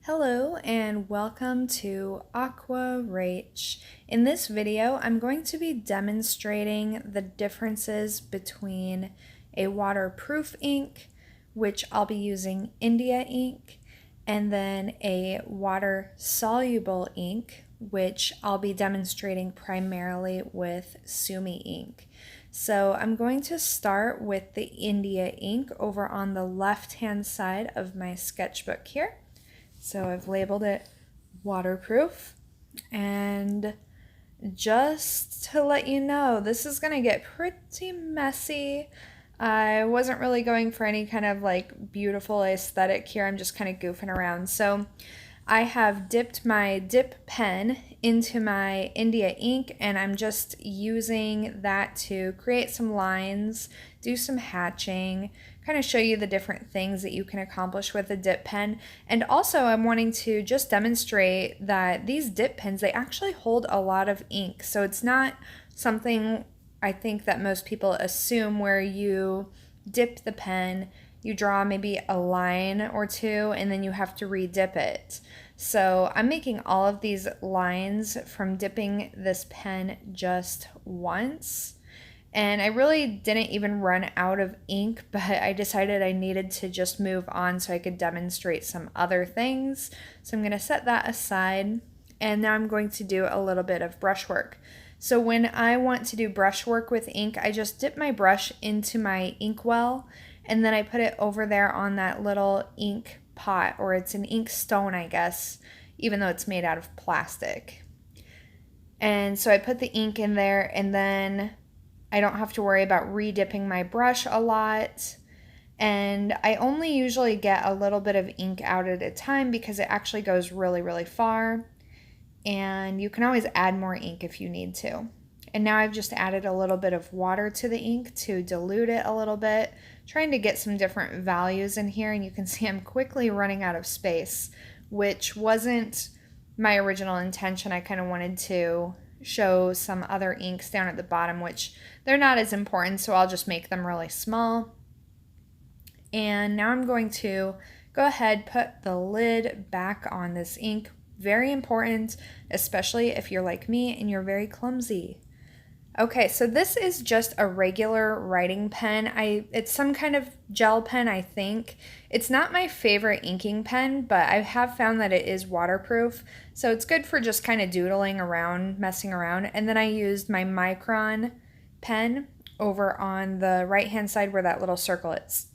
Hello and welcome to Aqua Rach. In this video, I'm going to be demonstrating the differences between a waterproof ink, which I'll be using India ink, and then a water-soluble ink, which I'll be demonstrating primarily with Sumi ink. So I'm going to start with the India ink over on the left-hand side of my sketchbook here. So I've labeled it waterproof, and just to let you know, this is going to get pretty messy. I wasn't really going for any kind of like beautiful aesthetic here. I'm just kind of goofing around. So I have dipped my dip pen into my India ink, and I'm just using that to create some lines, do some hatching, kind of show you the different things that you can accomplish with a dip pen. And also I'm wanting to just demonstrate that these dip pens, they actually hold a lot of ink. So it's not something I think that most people assume where you dip the pen, you draw maybe a line or two, and then you have to re-dip it. So I'm making all of these lines from dipping this pen just once. And I really didn't even run out of ink, but I decided I needed to just move on so I could demonstrate some other things. So I'm going to set that aside, and now I'm going to do a little bit of brushwork. So when I want to do brushwork with ink, I just dip my brush into my inkwell, and then I put it over there on that little ink pot, or it's an ink stone, I guess, even though it's made out of plastic. And so I put the ink in there, and then I don't have to worry about re-dipping my brush a lot. And I only usually get a little bit of ink out at a time because it actually goes really, really far. And you can always add more ink if you need to. And now I've just added a little bit of water to the ink to dilute it a little bit, trying to get some different values in here. And you can see I'm quickly running out of space, which wasn't my original intention. I kind of wanted to show some other inks down at the bottom, which they're not as important, so I'll just make them really small. And now I'm going to go ahead, put the lid back on this ink. Very important, especially if you're like me and you're very clumsy. Okay, so this is just a regular writing pen. It's some kind of gel pen, I think. It's not my favorite inking pen, but I have found that it is waterproof. So it's good for just kind of doodling around, messing around. And then I used my Micron pen over on the right-hand side where that little circle is.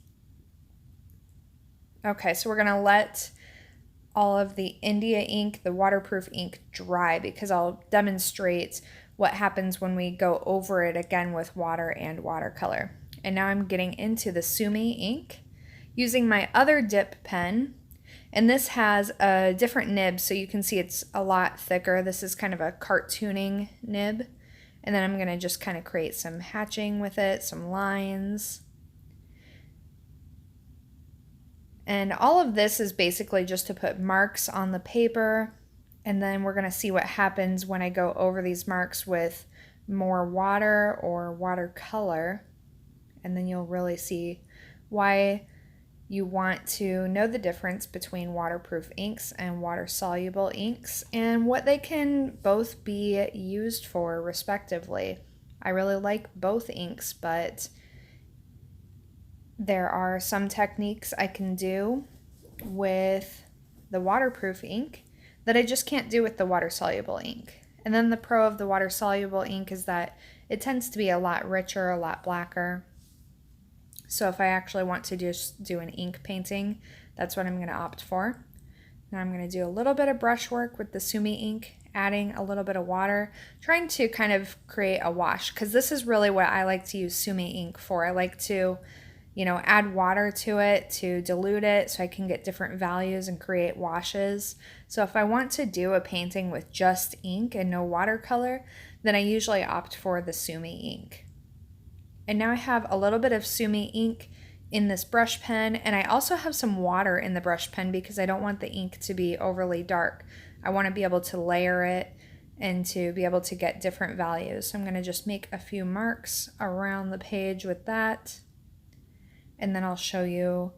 Okay, so we're gonna let all of the India ink, the waterproof ink, dry because I'll demonstrate what happens when we go over it again with water and watercolor. And now I'm getting into the Sumi ink using my other dip pen, and this has a different nib, so you can see it's a lot thicker. This is kind of a cartooning nib, and then I'm going to just kind of create some hatching with it, some lines. And all of this is basically just to put marks on the paper. And then we're going to see what happens when I go over these marks with more water or watercolor. And then you'll really see why you want to know the difference between waterproof inks and water-soluble inks and what they can both be used for respectively. I really like both inks, but there are some techniques I can do with the waterproof ink that I just can't do with the water-soluble ink. And then the pro of the water-soluble ink is that it tends to be a lot richer, a lot blacker. So if I actually want to just do an ink painting, that's what I'm going to opt for. Now I'm going to do a little bit of brushwork with the Sumi ink, adding a little bit of water, trying to kind of create a wash, because this is really what I like to use Sumi ink for. I like to add water to it to dilute it so I can get different values and create washes. So if I want to do a painting with just ink and no watercolor, then I usually opt for the Sumi ink. And now I have a little bit of Sumi ink in this brush pen, and I also have some water in the brush pen because I don't want the ink to be overly dark. I want to be able to layer it and to be able to get different values. So I'm going to just make a few marks around the page with that. And then I'll show you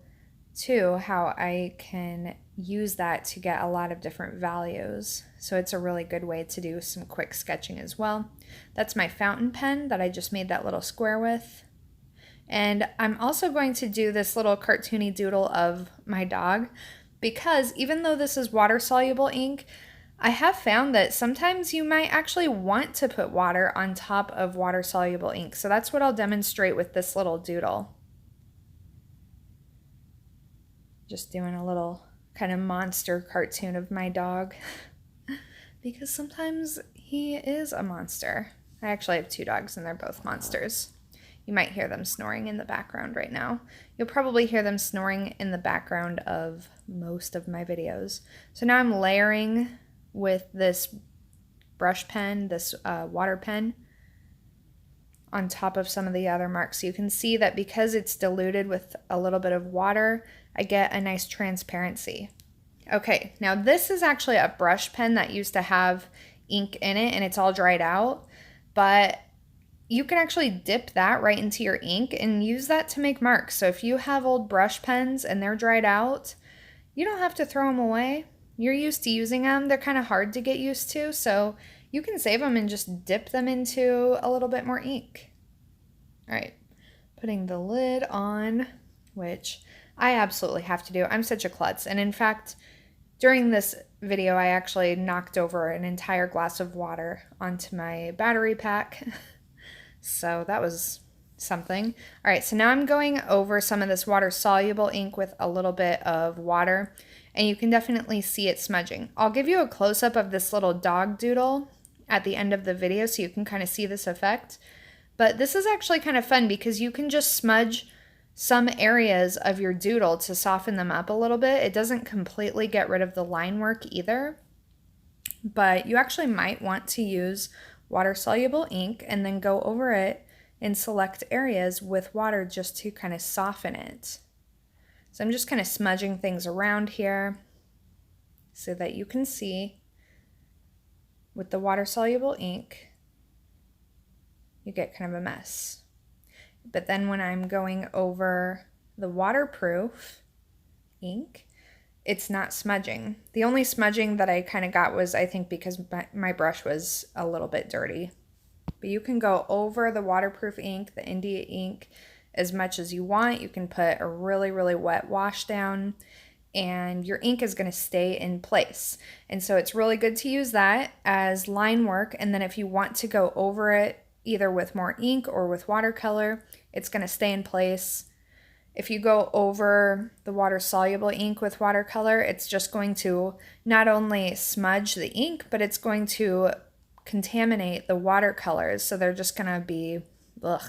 too how I can use that to get a lot of different values. So it's a really good way to do some quick sketching as well. That's my fountain pen that I just made that little square with. And I'm also going to do this little cartoony doodle of my dog, because even though this is water-soluble ink, I have found that sometimes you might actually want to put water on top of water-soluble ink. So that's what I'll demonstrate with this little doodle. Just doing a little kind of monster cartoon of my dog because sometimes he is a monster. I actually have 2 dogs and they're both monsters. You might hear them snoring in the background right now. You'll probably hear them snoring in the background of most of my videos. So now I'm layering with this brush pen, this water pen, on top of some of the other marks. So you can see that because it's diluted with a little bit of water, I get a nice transparency. Okay, now this is actually a brush pen that used to have ink in it and it's all dried out, but you can actually dip that right into your ink and use that to make marks. So if you have old brush pens and they're dried out, you don't have to throw them away. You're used to using them. They're kind of hard to get used to, so you can save them and just dip them into a little bit more ink. All right, putting the lid on, which I absolutely have to do. I'm such a klutz. And in fact, during this video, I actually knocked over an entire glass of water onto my battery pack. So that was something. All right, so now I'm going over some of this water-soluble ink with a little bit of water, and you can definitely see it smudging. I'll give you a close-up of this little dog doodle at the end of the video so you can kind of see this effect. But this is actually kind of fun because you can just smudge some areas of your doodle to soften them up a little bit. It doesn't completely get rid of the line work either, but you actually might want to use water-soluble ink and then go over it in select areas with water just to kind of soften it. So I'm just kind of smudging things around here so that you can see with the water-soluble ink, you get kind of a mess. But then when I'm going over the waterproof ink, it's not smudging. The only smudging that I kind of got was, I think, because my brush was a little bit dirty. But you can go over the waterproof ink, the India ink, as much as you want. You can put a really, really wet wash down and your ink is going to stay in place. And so it's really good to use that as line work. And then if you want to go over it either with more ink or with watercolor, it's going to stay in place. If you go over the water-soluble ink with watercolor, it's just going to not only smudge the ink, but it's going to contaminate the watercolors. So they're just going to be, ugh.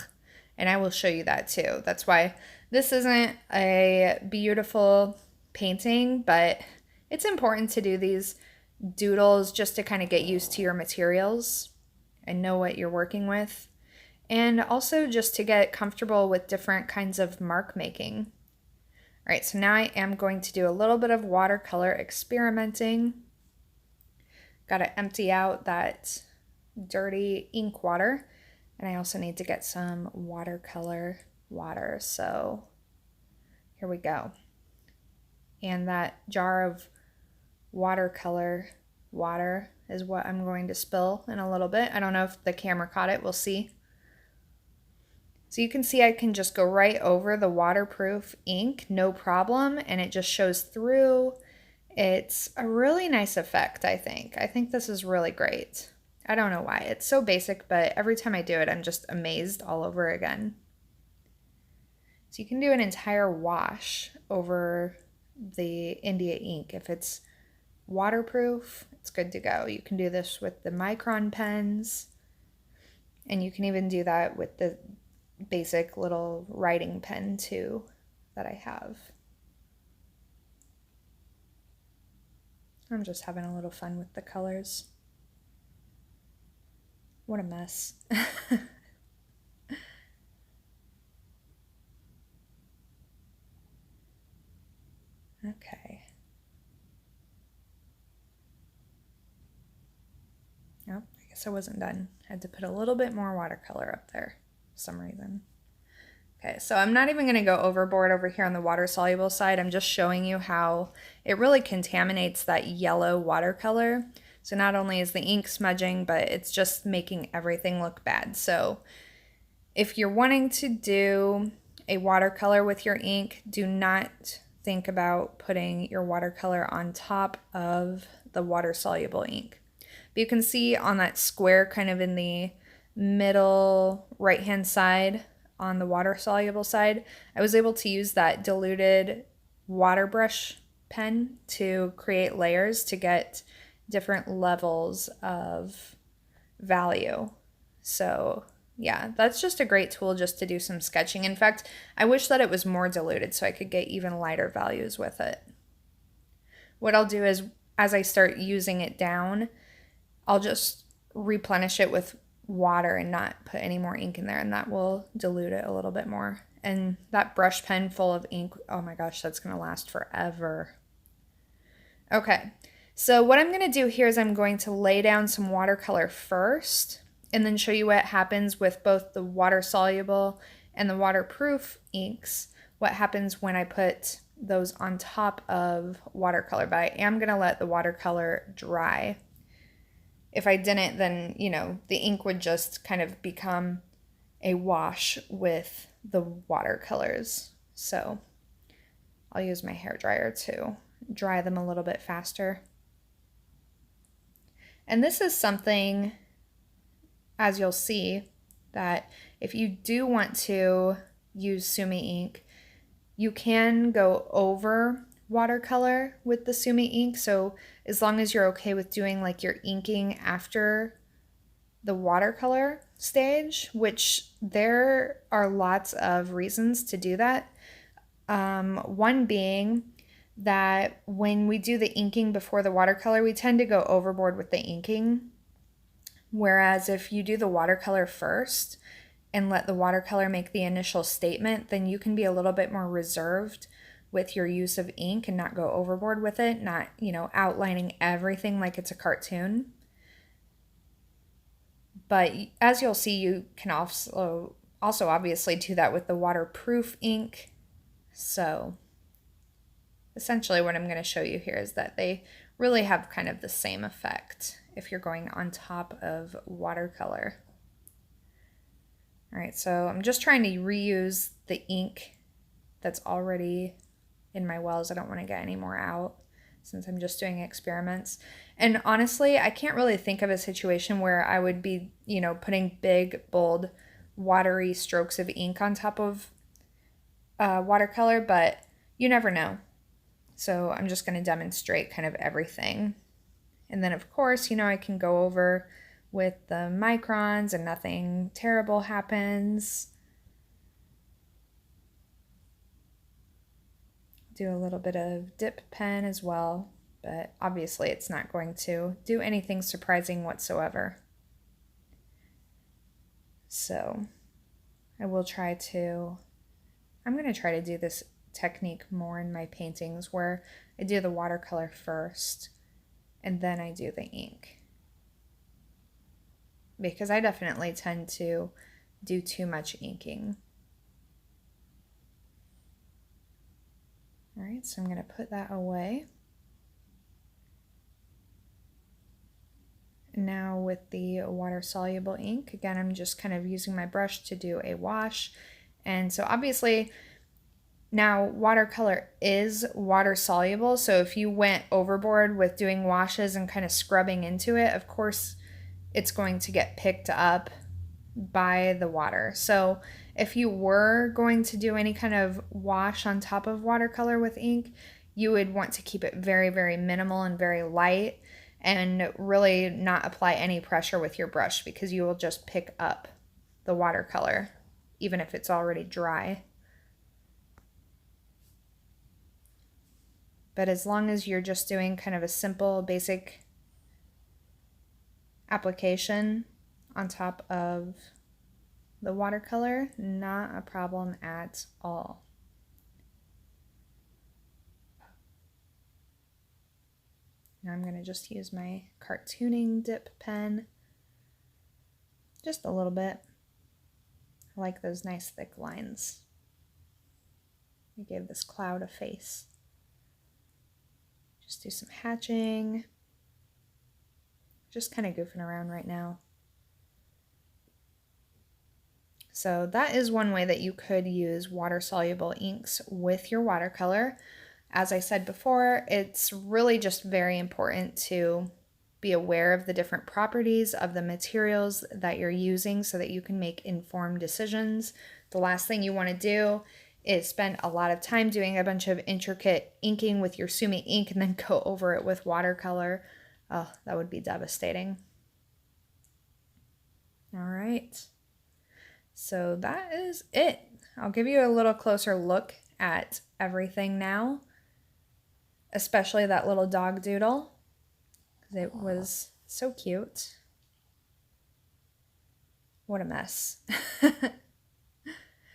And I will show you that too. That's why this isn't a beautiful painting, but it's important to do these doodles just to kind of get used to your materials and know what you're working with. And also just to get comfortable with different kinds of mark making. All right, so now I am going to do a little bit of watercolor experimenting. Got to empty out that dirty ink water. And I also need to get some watercolor water. So here we go. And that jar of watercolor water is what I'm going to spill in a little bit. I don't know if the camera caught it. We'll see. So you can see I can just go right over the waterproof ink, no problem, and it just shows through. It's a really nice effect, I think. I think this is really great. I don't know why. It's so basic, but every time I do it, I'm just amazed all over again. So you can do an entire wash over the India ink. If it's waterproof, it's good to go. You can do this with the micron pens, and you can even do that with the basic little writing pen too that I have. I'm just having a little fun with the colors. What a mess. Okay. Oh, I guess I wasn't done. I had to put a little bit more watercolor up there for some reason. Okay, so I'm not even going to go overboard over here on the water soluble side. I'm just showing you how it really contaminates that yellow watercolor. So not only is the ink smudging, but it's just making everything look bad. So if you're wanting to do a watercolor with your ink, do not think about putting your watercolor on top of the water soluble ink. But you can see on that square kind of in the middle right hand side on the water soluble side, I was able to use that diluted water brush pen to create layers to get different levels of value. So yeah, that's just a great tool just to do some sketching. In fact, I wish that it was more diluted so I could get even lighter values with it. What I'll do is as I start using it down, I'll just replenish it with water and not put any more ink in there, and that will dilute it a little bit more. And that brush pen full of ink, oh my gosh, that's going to last forever. Okay, so what I'm going to do here is I'm going to lay down some watercolor first and then show you what happens with both the water soluble and the waterproof inks, what happens when I put those on top of watercolor. But I am going to let the watercolor dry. If I didn't, then, you know, the ink would just kind of become a wash with the watercolors. So I'll use my hairdryer to dry them a little bit faster. And this is something, as you'll see, that if you do want to use Sumi ink, you can go over watercolor with the Sumi ink. So as long as you're okay with doing like your inking after the watercolor stage, which there are lots of reasons to do that. One being that when we do the inking before the watercolor, we tend to go overboard with the inking. Whereas if you do the watercolor first and let the watercolor make the initial statement, then you can be a little bit more reserved with your use of ink and not go overboard with it, not, you know, outlining everything like it's a cartoon. But as you'll see, you can also obviously do that with the waterproof ink. So essentially what I'm going to show you here is that they really have kind of the same effect if you're going on top of watercolor. All right, so I'm just trying to reuse the ink that's already in my wells. I don't want to get any more out since I'm just doing experiments. And honestly, I can't really think of a situation where I would be, you know, putting big, bold, watery strokes of ink on top of watercolor, but you never know. So I'm just going to demonstrate kind of everything. And then of course, you know, I can go over with the microns and nothing terrible happens. Do a little bit of dip pen as well, but obviously it's not going to do anything surprising whatsoever. So I'm going to try to do this technique more in my paintings where I do the watercolor first and then I do the ink. Because I definitely tend to do too much inking. All right, so I'm going to put that away. Now with the water-soluble ink, again, I'm just kind of using my brush to do a wash. And so obviously now watercolor is water-soluble, so if you went overboard with doing washes and kind of scrubbing into it, of course it's going to get picked up by the water. So if you were going to do any kind of wash on top of watercolor with ink, you would want to keep it very, very minimal and very light and really not apply any pressure with your brush because you will just pick up the watercolor even if it's already dry. But as long as you're just doing kind of a simple, basic application on top of the watercolor, not a problem at all. Now I'm going to just use my cartooning dip pen just a little bit. I like those nice thick lines. I gave this cloud a face. Just do some hatching. Just kind of goofing around right now. So that is one way that you could use water-soluble inks with your watercolor. As I said before, it's really just very important to be aware of the different properties of the materials that you're using so that you can make informed decisions. The last thing you want to do is spend a lot of time doing a bunch of intricate inking with your Sumi ink and then go over it with watercolor. Oh, that would be devastating. All right. So that is it. I'll give you a little closer look at everything now, especially that little dog doodle, because it was so cute. What a mess.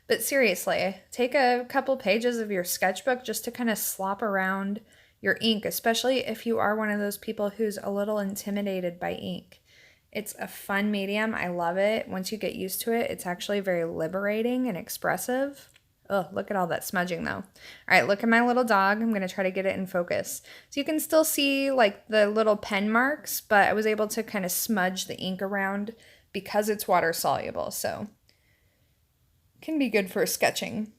But seriously, take a couple pages of your sketchbook just to kind of slop around your ink, especially if you are one of those people who's a little intimidated by ink. It's a fun medium. I love it. Once you get used to it, it's actually very liberating and expressive. Oh, look at all that smudging though. All right, look at my little dog. I'm going to try to get it in focus. So you can still see like the little pen marks, but I was able to kind of smudge the ink around because it's water soluble. So can be good for sketching.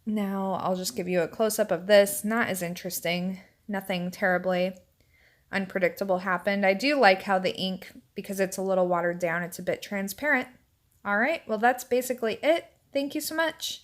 Now I'll just give you a close-up of this. Not as interesting. Nothing terribly unpredictable happened. I do like how the ink, because it's a little watered down, it's a bit transparent. All right, well that's basically it. Thank you so much.